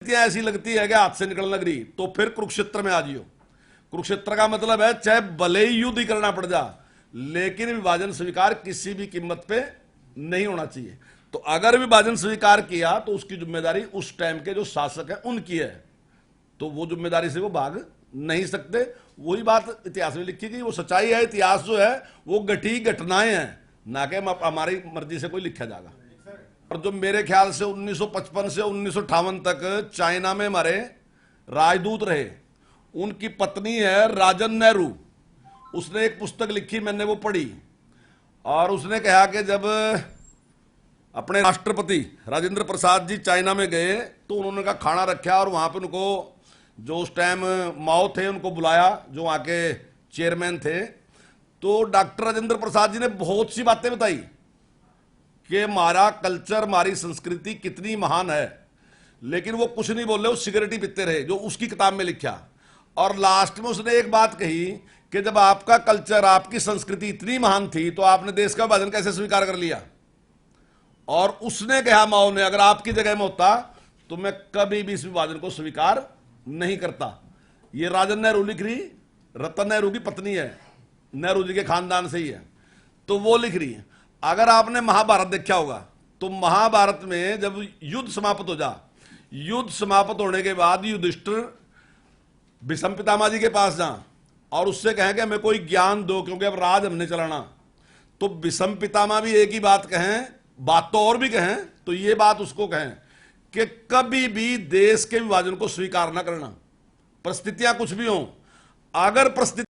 ऐसी लगती है कि हाथ से निकलने लग रही, तो फिर कुरुक्षेत्र में आ जियो। कुरुक्षेत्र का मतलब है चाहे भले ही युद्ध ही करना पड़ जा, लेकिन विभाजन स्वीकार किसी भी कीमत पे नहीं होना चाहिए। तो अगर विभाजन स्वीकार किया तो उसकी जिम्मेदारी उस टाइम के जो शासक है उनकी है, तो वो जिम्मेदारी से वो भाग नहीं सकते। वही बात इतिहास में लिखी गई, वो सच्चाई है। इतिहास जो है वो घटी घटनाएं हैं, ना कि हमारी मर्जी से कोई लिखा जाएगा। और जो मेरे ख्याल से 1955 से 1958 तक चाइना में हमारे राजदूत रहे, उनकी पत्नी है राजन नेहरू। उसने एक पुस्तक लिखी, मैंने वो पढ़ी, और उसने कहा कि जब अपने राष्ट्रपति राजेंद्र प्रसाद जी चाइना में गए तो उन्होंने का खाना रखा, और वहां पे उनको जो उस टाइम माओ थे उनको बुलाया, जो वहां के चेयरमैन थे। तो डॉक्टर राजेंद्र प्रसाद जी ने बहुत सी बातें बताई कि हमारा कल्चर, हमारी संस्कृति कितनी महान है, लेकिन वो कुछ नहीं बोले, वो सिगरेट ही पीते रहे, जो उसकी किताब में लिखा। और लास्ट में उसने एक बात कही कि जब आपका कल्चर, आपकी संस्कृति इतनी महान थी तो आपने देश का विभाजन कैसे स्वीकार कर लिया। और उसने कहा, माओ ने, अगर आपकी जगह में होता तो मैं कभी भी इस विभाजन को स्वीकार नहीं करता। ये राजन नेहरू लिख रही, रतन नेहरू की पत्नी है, नेहरू जी के खानदान से ही है, तो वो लिख रही है। अगर आपने महाभारत देखा होगा तो महाभारत में जब युद्ध समाप्त हो जा, युद्ध समाप्त होने के बाद युधिष्ठिर भीष्म पितामह जी के पास जा और उससे कहें कि हमें कोई ज्ञान दो, क्योंकि अब राज हमने चलाना। तो भीष्म पितामह भी एक ही बात कहें, बात तो और भी कहें, तो ये बात उसको कहें कि कभी भी देश के विभाजन को स्वीकार ना करना, परिस्थितियां कुछ भी हो। अगर परिस्थिति